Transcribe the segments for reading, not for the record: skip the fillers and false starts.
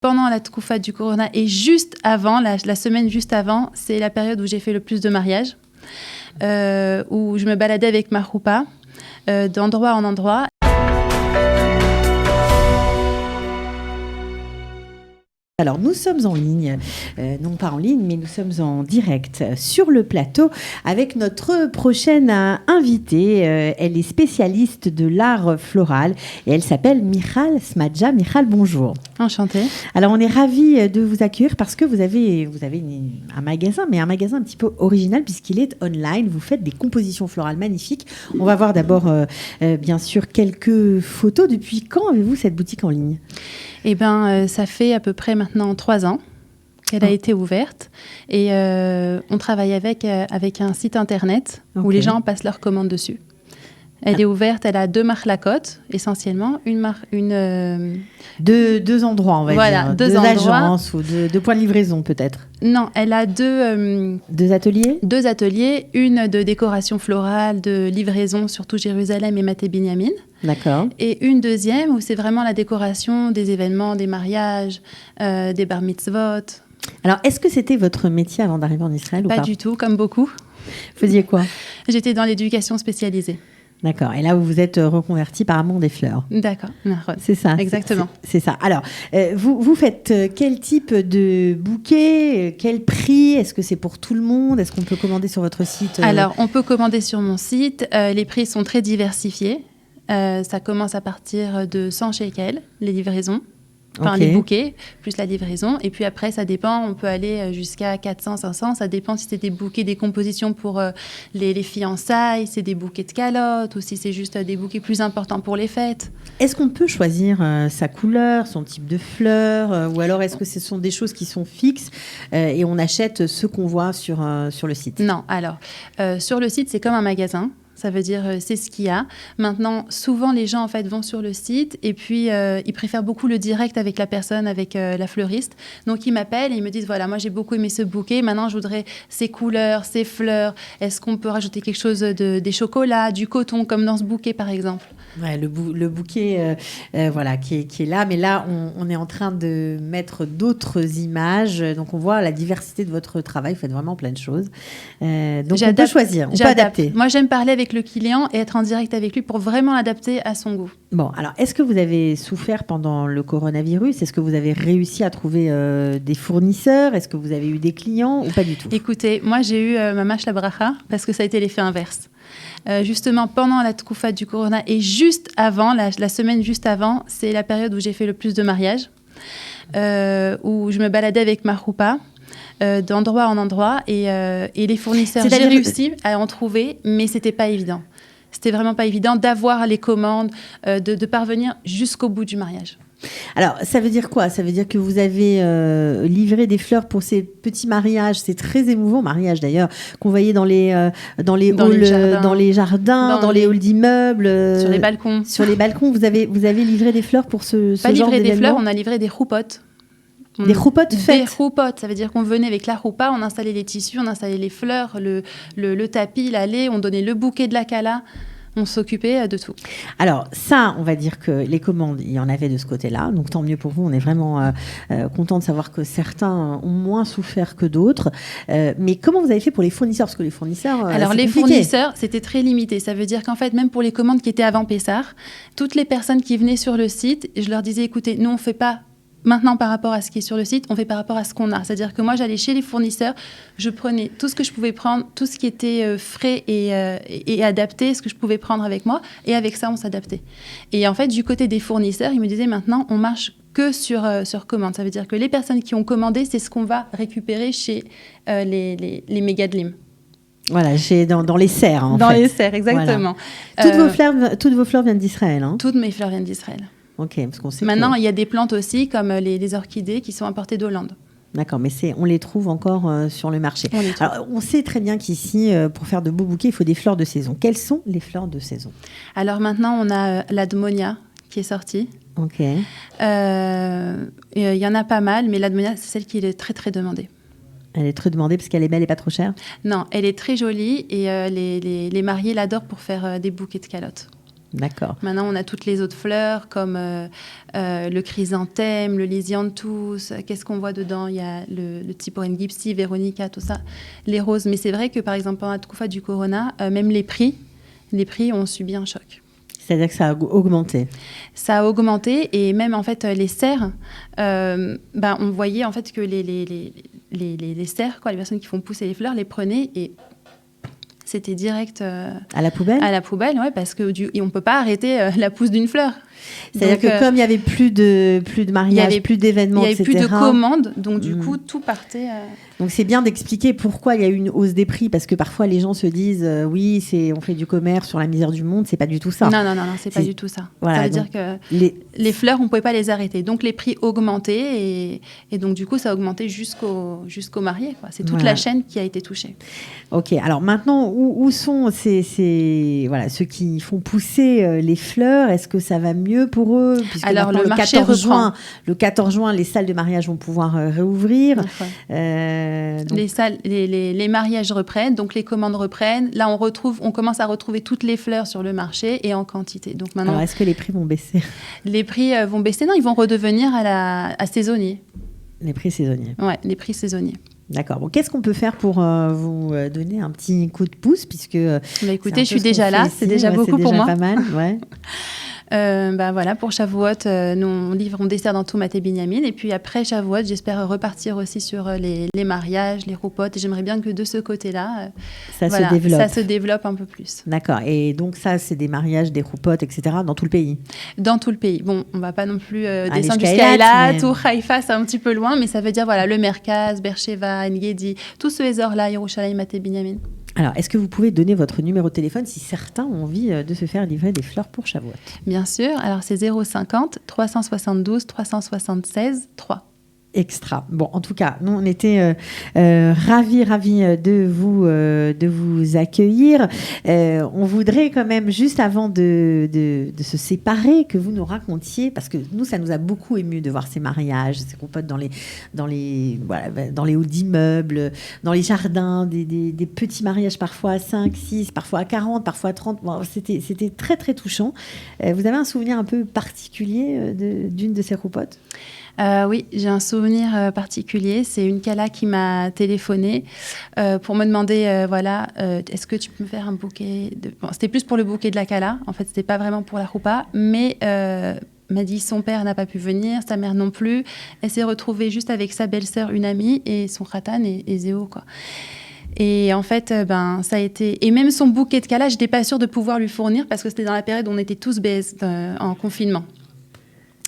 Pendant la Tkoufa du Corona et juste avant, la semaine juste avant, c'est la période où j'ai fait le plus de mariages, où je me baladais avec ma roupa d'endroit en endroit. Alors, nous sommes en ligne, non pas en ligne, mais nous sommes en direct sur le plateau avec notre prochaine invitée. Elle est spécialiste de l'art floral et elle s'appelle Michal Smadja. Michal, bonjour. Enchantée. Alors, on est ravis de vous accueillir parce que vous avez un magasin, mais un magasin un petit peu original puisqu'il est online. Vous faites des compositions florales magnifiques. On va voir d'abord, bien sûr, quelques photos. Depuis quand avez-vous cette boutique en ligne ? Eh bien, ça fait à peu près maintenant 3 ans qu'elle a été ouverte. Et on travaille avec un site internet où les gens passent leurs commandes dessus. Elle est ouverte, elle a 2 marlakot, essentiellement. Deux endroits, on va dire. Deux agences ou deux points de livraison, peut-être. Non, elle a deux ateliers. 2 ateliers, une de décoration florale, de livraison, surtout Jérusalem et Maté Binyamin. D'accord. Et une deuxième où c'est vraiment la décoration des événements, des mariages, des bar mitzvot. Alors, est-ce que c'était votre métier avant d'arriver en Israël ou pas ? Pas du tout, comme beaucoup. Vous faisiez quoi ? J'étais dans l'éducation spécialisée. D'accord. Et là, vous vous êtes reconverti par amour des fleurs. D'accord. C'est ça. Exactement. C'est ça. Alors, vous faites quel type de bouquet ? Quel prix ? Est-ce que c'est pour tout le monde ? Est-ce qu'on peut commander sur votre site ? Alors, on peut commander sur mon site. Les prix sont très diversifiés. Ça commence à partir de 100 shekels, les livraisons. Enfin, les bouquets, plus la livraison. Et puis après, ça dépend. On peut aller jusqu'à 400, 500. Ça dépend si c'est des bouquets, des compositions pour les fiançailles, c'est des bouquets de calottes, ou si c'est juste des bouquets plus importants pour les fêtes. Est-ce qu'on peut choisir sa couleur, son type de fleurs, ou alors est-ce que ce sont des choses qui sont fixes et on achète ce qu'on voit sur le site ? Non, alors, sur le site, c'est comme un magasin. Ça veut dire, c'est ce qu'il y a. Maintenant, souvent, les gens, en fait, vont sur le site et puis ils préfèrent beaucoup le direct avec la personne, avec la fleuriste. Donc, ils m'appellent et ils me disent, voilà, moi, j'ai beaucoup aimé ce bouquet. Maintenant, je voudrais ces couleurs, ces fleurs. Est-ce qu'on peut rajouter quelque chose des chocolats, du coton, comme dans ce bouquet, par exemple ? Ouais, le bouquet voilà, qui est là. Mais là, on est en train de mettre d'autres images. Donc, on voit la diversité de votre travail. Vous faites vraiment plein de choses. Donc, on peut choisir, on peut adapter. Moi, j'aime parler avec le client et être en direct avec lui pour vraiment l'adapter à son goût. Bon, alors, est-ce que vous avez souffert pendant le coronavirus ? Est-ce que vous avez réussi à trouver des fournisseurs ? Est-ce que vous avez eu des clients ou pas du tout ? Écoutez, moi, j'ai eu ma mâche la bracha parce que ça a été l'effet inverse. Justement, pendant la Tkoufa du Corona et juste avant, la semaine juste avant, c'est la période où j'ai fait le plus de mariages, où je me baladais avec ma roupa d'endroit en endroit et les fournisseurs, j'ai réussi à en trouver, mais c'était pas évident. C'était vraiment pas évident d'avoir les commandes, de parvenir jusqu'au bout du mariage. Alors, ça veut dire quoi ? Ça veut dire que vous avez livré des fleurs pour ces petits mariages, c'est très émouvant, mariage d'ailleurs, qu'on voyait dans les halls, dans les jardins, dans les halls d'immeubles, sur les balcons. Sur les balcons, vous avez livré des fleurs pour ce genre d'événement ? Pas livré des fleurs, on a livré des roupottes. Des roupottes faites ? Des roupottes, ça veut dire qu'on venait avec la roupa, on installait les tissus, on installait les fleurs, le tapis, l'allée, on donnait le bouquet de la kala. On s'occupait de tout. Alors ça, on va dire que les commandes, il y en avait de ce côté-là. Donc tant mieux pour vous. On est vraiment content de savoir que certains ont moins souffert que d'autres. Mais comment vous avez fait pour les fournisseurs ? Parce que les fournisseurs, alors les fournisseurs, c'était très limité. Ça veut dire qu'en fait, même pour les commandes qui étaient avant Pessar, toutes les personnes qui venaient sur le site, je leur disais, écoutez, nous on fait pas maintenant par rapport à ce qui est sur le site, on fait par rapport à ce qu'on a. C'est-à-dire que moi, j'allais chez les fournisseurs, je prenais tout ce que je pouvais prendre, tout ce qui était frais et adapté, ce que je pouvais prendre avec moi, et avec ça, on s'adaptait. Et en fait, du côté des fournisseurs, ils me disaient maintenant, on marche que sur commande. Ça veut dire que les personnes qui ont commandé, c'est ce qu'on va récupérer chez les Megadlim. Voilà, dans les serres, en fait. Dans les serres, exactement. Voilà. Toutes vos fleurs viennent d'Israël, hein ? Toutes mes fleurs viennent d'Israël. Okay, parce qu'on sait maintenant, il y a des plantes aussi, comme les orchidées, qui sont importées d'Hollande. D'accord, mais on les trouve encore sur le marché. Alors, on sait très bien qu'ici, pour faire de beaux bouquets, il faut des fleurs de saison. Quelles sont les fleurs de saison ? Alors maintenant, on a l'admonia qui est sortie. Ok. Il y en a pas mal, mais l'admonia, c'est celle qui est très, très demandée. Elle est très demandée parce qu'elle est belle et pas trop chère ? Non, elle est très jolie et les mariés l'adorent pour faire des bouquets de calottes. D'accord. Maintenant, on a toutes les autres fleurs comme le chrysanthème, le lisianthus. Qu'est-ce qu'on voit dedans? Il y a le Tziporine gypsy, Véronica, tout ça. Les roses. Mais c'est vrai que, par exemple, pendant la Tkufa du Corona, même les prix ont subi un choc. C'est-à-dire que ça a augmenté. Ça a augmenté et même en fait les serres, on voyait en fait que les serres, quoi, les personnes qui font pousser les fleurs, les prenaient et c'était direct à la poubelle. À la poubelle, ouais, parce que on peut pas arrêter la pousse d'une fleur. C'est-à-dire que comme il y avait plus de mariages, plus d'événements, il y avait plus de commandes, donc du coup tout partait. Donc c'est bien d'expliquer pourquoi il y a eu une hausse des prix, parce que parfois les gens se disent oui, on fait du commerce sur la misère du monde, c'est pas du tout ça. Non, c'est pas du tout ça. Voilà, ça veut dire que les fleurs, on pouvait pas les arrêter, donc les prix augmentaient et donc du coup ça a augmenté jusqu'au marié, quoi. C'est toute la chaîne qui a été touchée. Ok, alors maintenant où sont ceux qui font pousser les fleurs? Est-ce que ça va mieux pour eux? Puisque alors le 14 juin, les salles de mariage vont pouvoir réouvrir. Donc... Les mariages reprennent, donc les commandes reprennent. Là, on commence à retrouver toutes les fleurs sur le marché et en quantité. Donc maintenant, alors, est-ce que les prix vont baisser? Les prix vont baisser. Non, ils vont redevenir à saisonniers. Les prix saisonniers. Ouais, les prix saisonniers. D'accord. Bon, qu'est-ce qu'on peut faire pour vous donner un petit coup de pouce, puisque écoutez, je suis déjà là. C'est déjà beaucoup pour moi. C'est déjà pas mal, ouais. Voilà, pour Shavuot, nous on dessert dans tout Maté Binyamin. Et puis après Shavuot, j'espère repartir aussi sur les mariages, les roupotes. Et j'aimerais bien que de ce côté-là, ça se développe un peu plus. D'accord. Et donc ça, c'est des mariages, des roupotes, etc. dans tout le pays? Dans tout le pays. Bon, on va pas non plus descendre jusqu'à Eilat ou Haïfa, c'est un petit peu loin, mais ça veut dire le Merkaz, Beersheva, En-Gedi, tous ces Ezor-là, Yerushalayim, Maté Binyamin. Alors, est-ce que vous pouvez donner votre numéro de téléphone si certains ont envie de se faire livrer des fleurs pour Shavuot? Bien sûr. Alors, c'est 050 372 376 3. Extra. Bon, en tout cas, nous, on était ravis de vous accueillir. On voudrait quand même, juste avant de se séparer, que vous nous racontiez, parce que nous, ça nous a beaucoup ému de voir ces mariages, ces compotes dans les hauts d'immeubles, dans les jardins, des petits mariages parfois à 5, 6, parfois à 40, parfois à 30. Bon, c'était très, très touchant. Vous avez un souvenir un peu particulier d'une de ces compotes? Oui, j'ai un souvenir particulier. C'est une Kala qui m'a téléphoné pour me demander, est-ce que tu peux me faire un bouquet Bon, c'était plus pour le bouquet de la Kala. En fait, c'était pas vraiment pour la roupa, mais m'a dit son père n'a pas pu venir, sa mère non plus. Elle s'est retrouvée juste avec sa belle-sœur, une amie, et son khatan et Zéo, quoi. Et en fait, ça a été... Et même son bouquet de Kala, je n'étais pas sûre de pouvoir lui fournir parce que c'était dans la période où on était tous en confinement.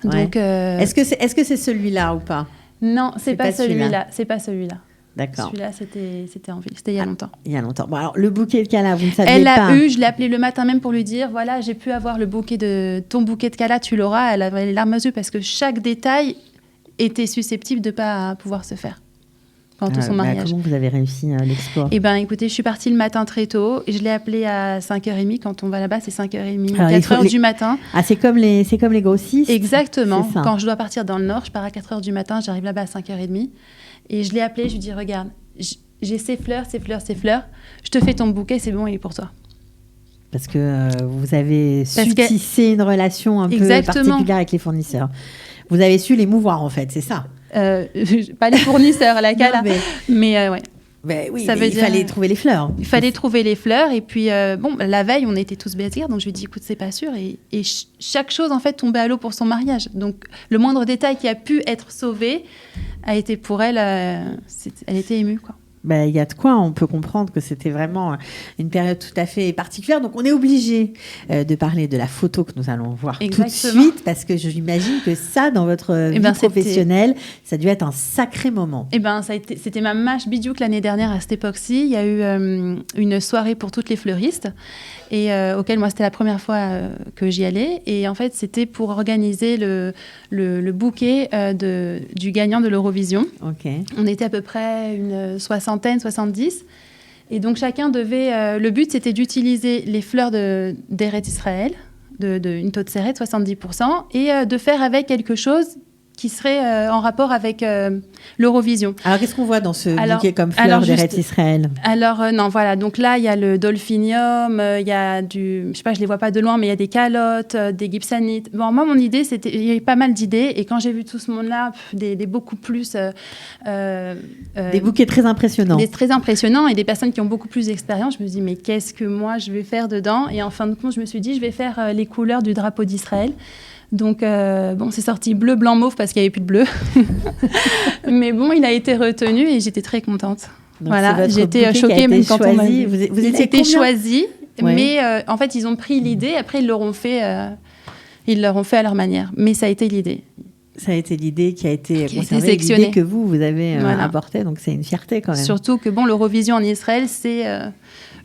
Ouais. Donc, est-ce que c'est celui-là ou pas? Non, c'est pas celui-là. C'est pas celui-là. D'accord. Celui-là, c'était en ville. C'était il y a longtemps. Il y a longtemps. Bon, alors, le bouquet de Kala, vous ne saviez pas? Elle l'a eu. Je l'ai appelé le matin même pour lui dire, voilà, j'ai pu avoir ton bouquet de Kala, tu l'auras. Elle avait les larmes aux yeux parce que chaque détail était susceptible de ne pas pouvoir se faire pendant tout son mariage. Comment vous avez réussi l'exploit? Écoutez, je suis partie le matin très tôt. Je l'ai appelé à 5h30. Quand on va là-bas, c'est 5h30, 4h du matin. Ah, c'est comme les grossistes? Exactement. Quand je dois partir dans le Nord, je pars à 4h du matin, j'arrive là-bas à 5h30. Et je l'ai appelé, je lui dis, regarde, j'ai ces fleurs. Je te fais ton bouquet, c'est bon, il est pour toi. Parce que vous avez su tisser une relation un peu particulière avec les fournisseurs. Vous avez su les mouvoir, en fait, c'est ça? Pas les fournisseurs, la Kala. Mais ouais. Oui, il fallait trouver les fleurs. Il fallait trouver les fleurs. Et puis, la veille, on était tous bézir. Donc, je lui ai dit, écoute, c'est pas sûr. Et chaque chose, en fait, tombait à l'eau pour son mariage. Donc, le moindre détail qui a pu être sauvé a été pour elle... elle était émue, quoi. Il y a de quoi, on peut comprendre que c'était vraiment une période tout à fait particulière. Donc, on est obligé de parler de la photo que nous allons voir tout de suite, parce que j'imagine que ça, dans votre vie professionnelle, ça a dû être un sacré moment. C'était ma mâche bidiouk l'année dernière à cette époque-ci. Il y a eu une soirée pour toutes les fleuristes, et auquel moi, c'était la première fois que j'y allais. Et en fait, c'était pour organiser le bouquet du gagnant de l'Eurovision. Okay. On était à peu près une 70. Et donc, chacun devait... le but, c'était d'utiliser les fleurs d'Eret Israël, une taux de Seret, 70%, et de faire avec quelque chose qui serait en rapport avec l'Eurovision. Alors, qu'est-ce qu'on voit dans ce bouquet comme fleurs d'Eretz Israël? Alors, non, voilà. Donc là, il y a le dolphinium, il y a je sais pas, je les vois pas de loin, mais il y a des calottes, des gibsanites. Bon, moi, mon idée, il y avait pas mal d'idées. Et quand j'ai vu tout ce monde-là, des beaucoup plus... des bouquets très impressionnants. Très impressionnants et des personnes qui ont beaucoup plus d'expérience. Je me dis, mais qu'est-ce que moi, je vais faire dedans? Et en fin de compte, je me suis dit, je vais faire les couleurs du drapeau d'Israël. Donc, c'est sorti bleu, blanc, mauve parce qu'il n'y avait plus de bleu. Mais bon, il a été retenu et j'étais très contente. Donc, voilà, j'étais choquée même quand on m'a dit. Vous étiez été choisi, ouais. Mais en fait, ils ont pris l'idée. Après, ils l'auront fait à leur manière. Mais ça a été l'idée. Ça a été l'idée qui a été conservée, l'idée que vous avez apportée. Donc, c'est une fierté quand même. Surtout que, l'Eurovision en Israël, c'est...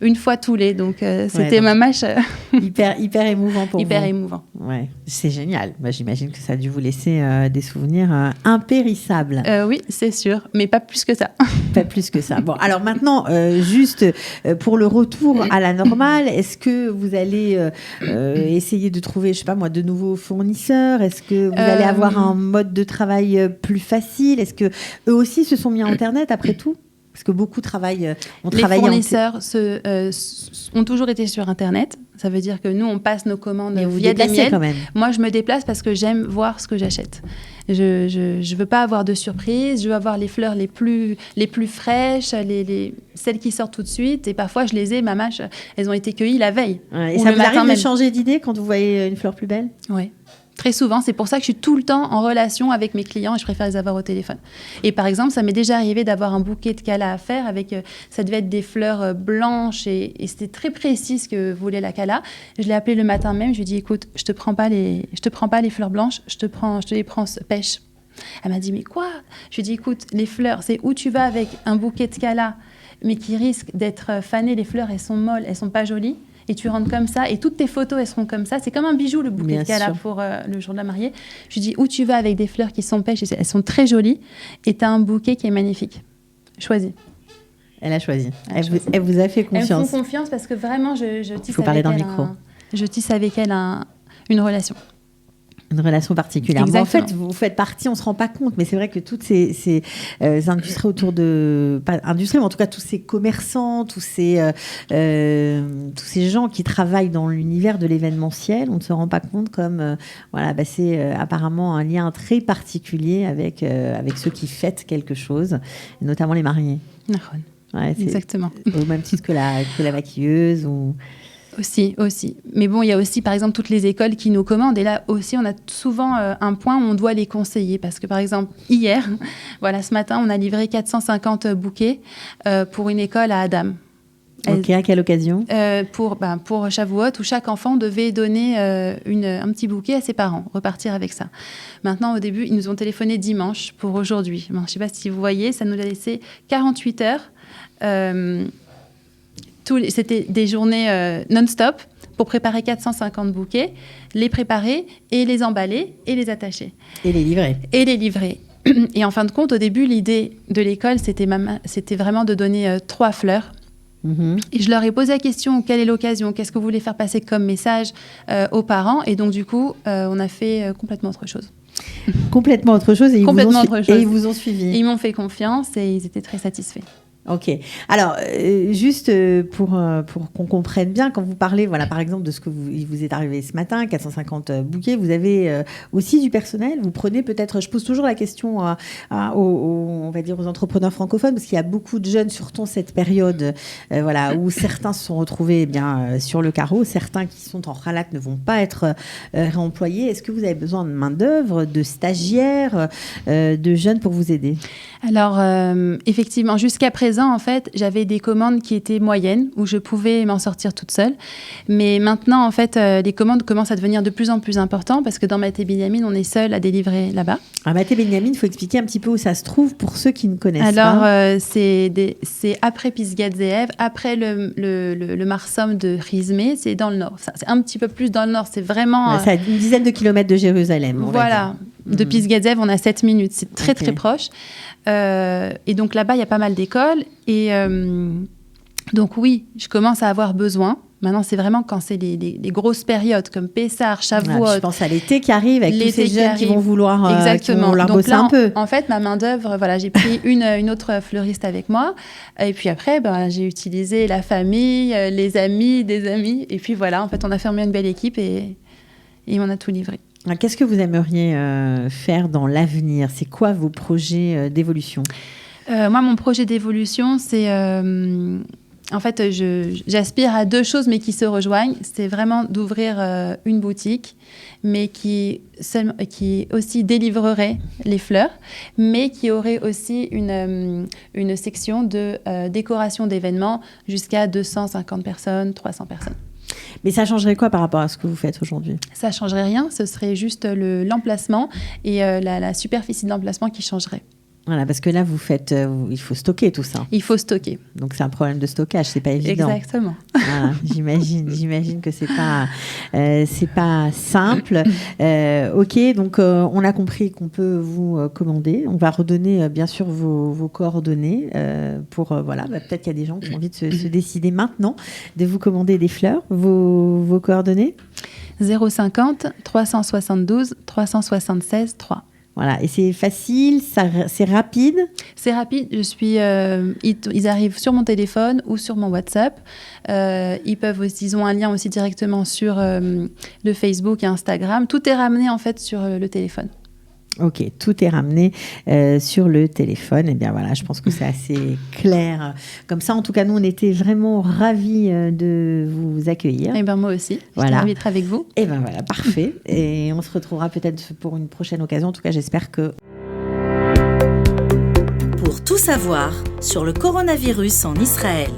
une fois tous les, donc c'était ma mâche. hyper émouvant pour vous. Hyper émouvant. Ouais, c'est génial. Bah, j'imagine que ça a dû vous laisser des souvenirs impérissables. Oui, c'est sûr, mais pas plus que ça. Pas plus que ça. Bon, alors maintenant, juste pour le retour à la normale, est-ce que vous allez essayer de trouver, je sais pas moi, de nouveaux fournisseurs? Est-ce que vous allez avoir un mode de travail plus facile? Est-ce que eux aussi se sont mis à Internet après tout? Parce que beaucoup travaillent. Les fournisseurs ont toujours été sur Internet. Ça veut dire que nous, on passe nos commandes via des miels. Quand même. Moi, je me déplace parce que j'aime voir ce que j'achète. Je veux pas avoir de surprise. Je veux avoir les fleurs les plus fraîches, celles qui sortent tout de suite. Et parfois, je les ai, ma mâche, elles ont été cueillies la veille. Ouais, et ça vous arrive de changer d'idée quand vous voyez une fleur plus belle? Oui. Très souvent, c'est pour ça que je suis tout le temps en relation avec mes clients et je préfère les avoir au téléphone. Et par exemple, ça m'est déjà arrivé d'avoir un bouquet de cala à faire avec, ça devait être des fleurs blanches et c'était très précis ce que voulait la cala. Je l'ai appelé le matin même, je lui ai dit, écoute, je te prends pas les fleurs blanches, je te les prends pêche. Elle m'a dit, mais quoi? Je lui ai dit, écoute, les fleurs, c'est où tu vas avec un bouquet de cala, mais qui risque d'être fané, les fleurs, elles sont molles, elles sont pas jolies. Et tu rentres comme ça, et toutes tes photos, elles seront comme ça. C'est comme un bijou, le bouquet de cala pour le jour de la mariée. Je lui dis, où tu vas avec des fleurs qui sont pêches, elles sont très jolies, et tu as un bouquet qui est magnifique. Choisis. Elle a choisi. Elle vous a fait confiance. Elle me fait confiance parce que vraiment, je tisse avec elle une relation. Une relation particulière. Bon, en fait, vous faites partie, on ne se rend pas compte, mais c'est vrai que toutes ces industries autour de... Pas industries, mais en tout cas tous ces commerçants, tous ces gens qui travaillent dans l'univers de l'événementiel, on ne se rend pas compte comme... c'est apparemment un lien très particulier avec ceux qui fêtent quelque chose, notamment les mariés. Ouais, exactement. Au même titre que la maquilleuse ou... Aussi. Mais bon, il y a aussi, par exemple, toutes les écoles qui nous commandent. Et là aussi, on a souvent un point où on doit les conseiller. Parce que, par exemple, hier, ce matin, on a livré 450 bouquets pour une école à Adam. Ok, à quelle occasion? Pour Shavuot, où chaque enfant devait donner un petit bouquet à ses parents, repartir avec ça. Maintenant, au début, ils nous ont téléphoné dimanche pour aujourd'hui. Je ne sais pas si vous voyez, ça nous a laissé 48 heures. C'était des journées non-stop pour préparer 450 bouquets, les préparer et les emballer et les attacher. Et les livrer. Et en fin de compte, au début, l'idée de l'école, c'était vraiment de donner 3 fleurs. Mm-hmm. Et je leur ai posé la question, quelle est l'occasion? Qu'est-ce que vous voulez faire passer comme message aux parents? Et donc, du coup, on a fait complètement autre chose. Complètement autre chose. Et ils vous ont suivi. Et ils m'ont fait confiance et ils étaient très satisfaits. Ok. Alors, juste pour qu'on comprenne bien, quand vous parlez, par exemple, de ce que il vous est arrivé ce matin, 450 bouquets, vous avez aussi du personnel. Vous prenez peut-être, je pose toujours la question on va dire aux entrepreneurs francophones, parce qu'il y a beaucoup de jeunes, surtout cette période, où certains se sont retrouvés sur le carreau, certains qui sont en ralak ne vont pas être réemployés. Est-ce que vous avez besoin de main-d'œuvre, de stagiaires, de jeunes pour vous aider? Alors, effectivement, jusqu'à présent, en fait, j'avais des commandes qui étaient moyennes, où je pouvais m'en sortir toute seule. Mais maintenant, en fait, les commandes commencent à devenir de plus en plus importantes, parce que dans Maté Binyamin, on est seul à délivrer là-bas. À Maté Binyamin, il faut expliquer un petit peu où ça se trouve pour ceux qui ne connaissent pas. Alors, c'est après Pisgat Ze'ev, après le Marsom de Rizmé, c'est dans le nord. C'est un petit peu plus dans le nord, c'est vraiment... c'est à une dizaine de kilomètres de Jérusalem. Voilà. De Pisgat Ze'ev, on a 7 minutes. C'est très, très proche. Et donc là-bas, il y a pas mal d'écoles. Et donc oui, je commence à avoir besoin. Maintenant, c'est vraiment quand c'est les grosses périodes comme Pessah, Shavuot. Je pense à l'été qui arrive avec tous ces jeunes qui vont vouloir bosser là, un peu. En fait, ma main-d'œuvre, voilà, j'ai pris une autre fleuriste avec moi. Et puis après, j'ai utilisé la famille, les amis, des amis. Et puis voilà, en fait, on a formé une belle équipe et on a tout livré. Alors, qu'est-ce que vous aimeriez faire dans l'avenir ? C'est quoi vos projets d'évolution ? Moi, mon projet d'évolution, c'est... en fait, j'aspire à 2 choses, mais qui se rejoignent. C'est vraiment d'ouvrir une boutique, mais qui aussi délivrerait les fleurs, mais qui aurait aussi une section de décoration d'événements jusqu'à 250 personnes, 300 personnes. Mais ça changerait quoi par rapport à ce que vous faites aujourd'hui ? Ça ne changerait rien, ce serait juste l'emplacement et la superficie de l'emplacement qui changerait. Voilà, parce que là, vous faites, il faut stocker tout ça. Il faut stocker. Donc, c'est un problème de stockage, c'est pas évident. Exactement. Voilà, j'imagine que c'est pas simple. Ok, donc on a compris qu'on peut vous commander. On va redonner bien sûr vos coordonnées pour peut-être qu'il y a des gens qui ont envie de se décider maintenant de vous commander des fleurs. Vos coordonnées ? 050 372 376 3. Voilà, et c'est facile, c'est rapide. C'est rapide. Ils arrivent sur mon téléphone ou sur mon WhatsApp. Ils ont un lien aussi directement sur le Facebook et Instagram. Tout est ramené en fait sur le téléphone. Ok, tout est ramené sur le téléphone. Et bien voilà, je pense que c'est assez clair. Comme ça, en tout cas, nous, on était vraiment ravis de vous accueillir. Et bien moi aussi, voilà. Je t'inviterai avec vous. Et bien voilà, parfait. Et on se retrouvera peut-être pour une prochaine occasion. En tout cas, j'espère que... Pour tout savoir sur le coronavirus en Israël,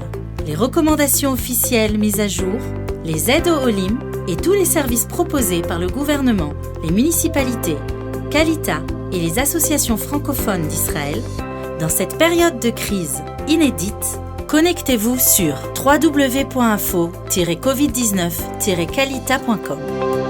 les recommandations officielles mises à jour, les aides au Olim et tous les services proposés par le gouvernement, les municipalités, Kalita et les associations francophones d'Israël, dans cette période de crise inédite, connectez-vous sur www.info-covid19-kalita.com.